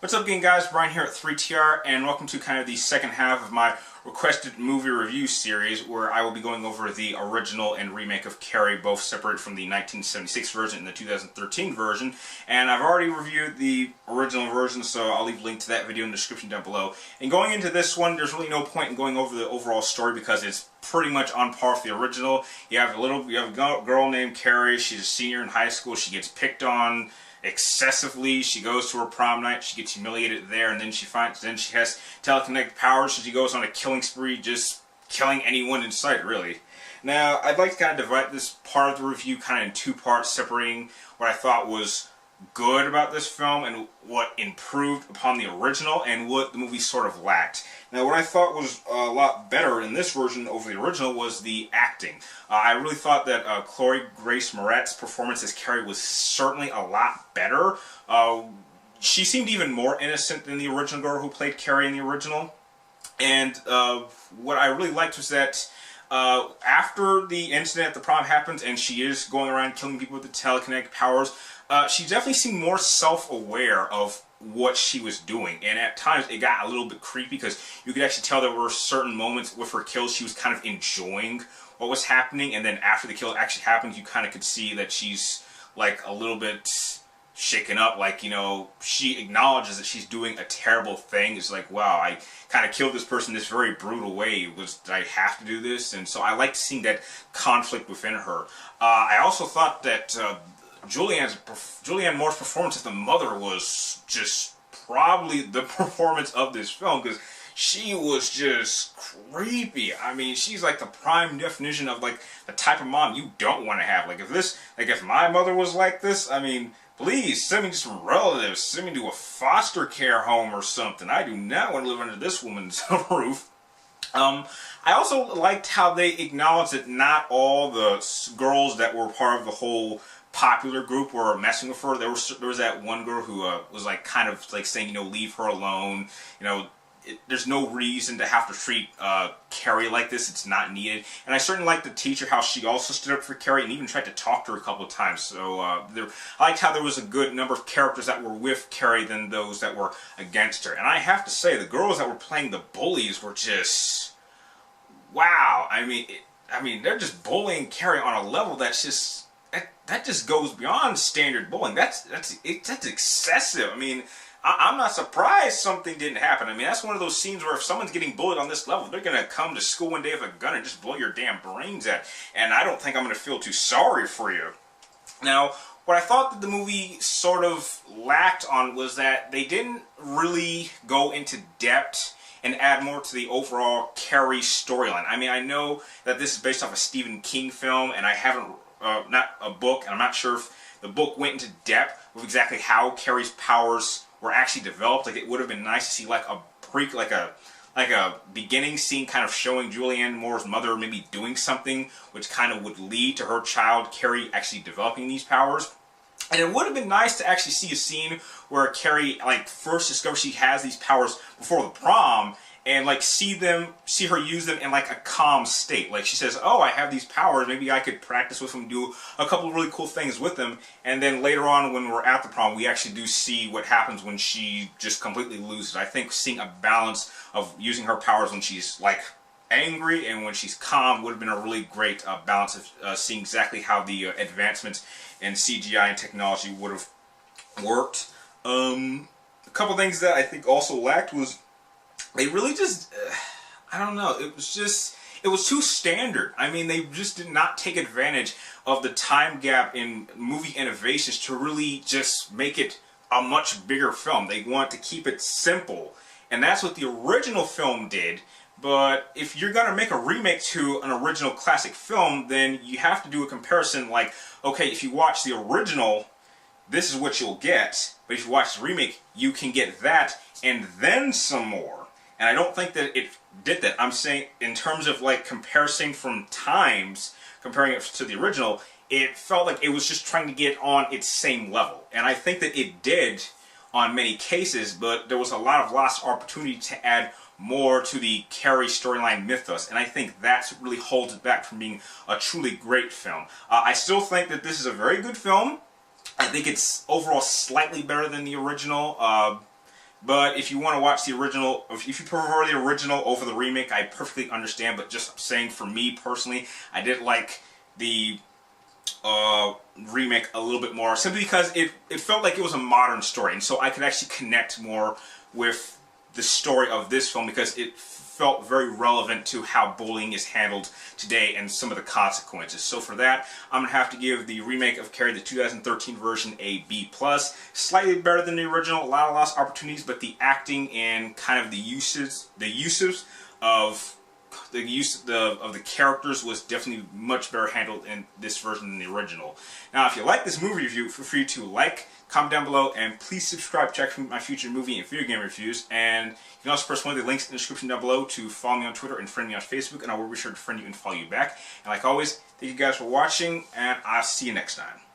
What's up, gang, guys? Brian here at 3TR, and welcome to kind of the second half of my requested movie review series, where I will be going over the original and remake of Carrie, both separate from the 1976 version and the 2013 version. And I've already reviewed the original version, so I'll leave a link to that video in the description down below. And going into this one, there's really no point in going over the overall story because it's pretty much on par with the original. You have a girl named Carrie. She's a senior in high school. She gets picked on excessively. She goes to her prom night, she gets humiliated there, and then she has telekinetic powers, so she goes on a killing spree, just killing anyone in sight, really. Now, I'd like to kind of divide this part of the review kind of in two parts, separating what I thought was good about this film and what improved upon the original and what the movie sort of lacked. Now, what I thought was a lot better in this version over the original was the acting. I really thought that Chloe Grace Moretz's performance as Carrie was certainly a lot better. She seemed even more innocent than the original girl who played Carrie in the original. And what I really liked was that after the incident at the prom happens and she is going around killing people with the telekinetic powers, she definitely seemed more self-aware of what she was doing, and at times it got a little bit creepy because you could actually tell there were certain moments with her kills she was kind of enjoying what was happening, and then after the kill actually happened, you kind of could see that she's like a little bit shaken up, like, you know, she acknowledges that she's doing a terrible thing. It's like, wow, I kind of killed this person this very brutal way. Did I have to do this? And so I liked seeing that conflict within her. I also thought that Julianne Moore's performance as the mother was just probably the performance of this film, because she was just creepy. I mean, she's like the prime definition of like the type of mom you don't want to have. Like if my mother was like this, I mean, please send me to some relatives, send me to a foster care home or something. I do not want to live under this woman's roof. I also liked how they acknowledged that not all the girls that were part of the whole popular group were messing with her. There was that one girl who was like kind of like saying, you know, leave her alone. You know, there's no reason to have to treat Carrie like this. It's not needed. And I certainly liked the teacher, how she also stood up for Carrie and even tried to talk to her a couple of times. So I liked how there was a good number of characters that were with Carrie than those that were against her. And I have to say, the girls that were playing the bullies were just, wow. I mean, they're just bullying Carrie on a level that's just, that just goes beyond standard bullying. That's excessive. I mean, I'm not surprised something didn't happen. I mean, that's one of those scenes where if someone's getting bullied on this level, they're going to come to school one day with a gun and just blow your damn brains out. And I don't think I'm going to feel too sorry for you. Now, what I thought that the movie sort of lacked on was that they didn't really go into depth and add more to the overall Carrie storyline. I mean, I know that this is based off a Stephen King film, and I haven't not a book, and I'm not sure if the book went into depth with exactly how Carrie's powers were actually developed. Like, it would have been nice to see like a beginning scene kind of showing Julianne Moore's mother maybe doing something which kind of would lead to her child Carrie actually developing these powers. And it would have been nice to actually see a scene where Carrie like first discovers she has these powers before the prom, and like see her use them in like a calm state. Like she says, oh, I have these powers, maybe I could practice with them, do a couple of really cool things with them. And then later on when we're at the prom, we actually do see what happens when she just completely loses. I think seeing a balance of using her powers when she's like angry and when she's calm would have been a really great balance of seeing exactly how the advancements in CGI and technology would have worked. A couple things that I think also lacked was they really just, I don't know, it was too standard. I mean, they just did not take advantage of the time gap in movie innovations to really just make it a much bigger film. They want to keep it simple, and that's what the original film did. But if you're going to make a remake to an original classic film, then you have to do a comparison like, okay, if you watch the original, this is what you'll get. But if you watch the remake, you can get that and then some more. And I don't think that it did that. I'm saying in terms of like comparison from times, comparing it to the original, it felt like it was just trying to get on its same level. And I think that it did on many cases, but there was a lot of lost opportunity to add more to the Carrie storyline mythos, and I think that's what really holds it back from being a truly great film. I still think that this is a very good film. I think it's overall slightly better than the original. But if you want to watch the original, if you prefer the original over the remake, I perfectly understand. But just saying, for me personally, I did like the remake a little bit more, simply because it felt like it was a modern story, and so I could actually connect more with the story of this film because it felt very relevant to how bullying is handled today and some of the consequences. So for that, I'm going to have to give the remake of Carrie, the 2013 version, a B+. Slightly better than the original, a lot of lost opportunities, but the acting and kind of the uses of the characters was definitely much better handled in this version than the original. Now, if you like this movie review, feel free to like, comment down below, and please subscribe. Check for my future movie and video game reviews. And you can also press one of the links in the description down below to follow me on Twitter and friend me on Facebook, and I will be sure to friend you and follow you back. And like always, thank you guys for watching, and I'll see you next time.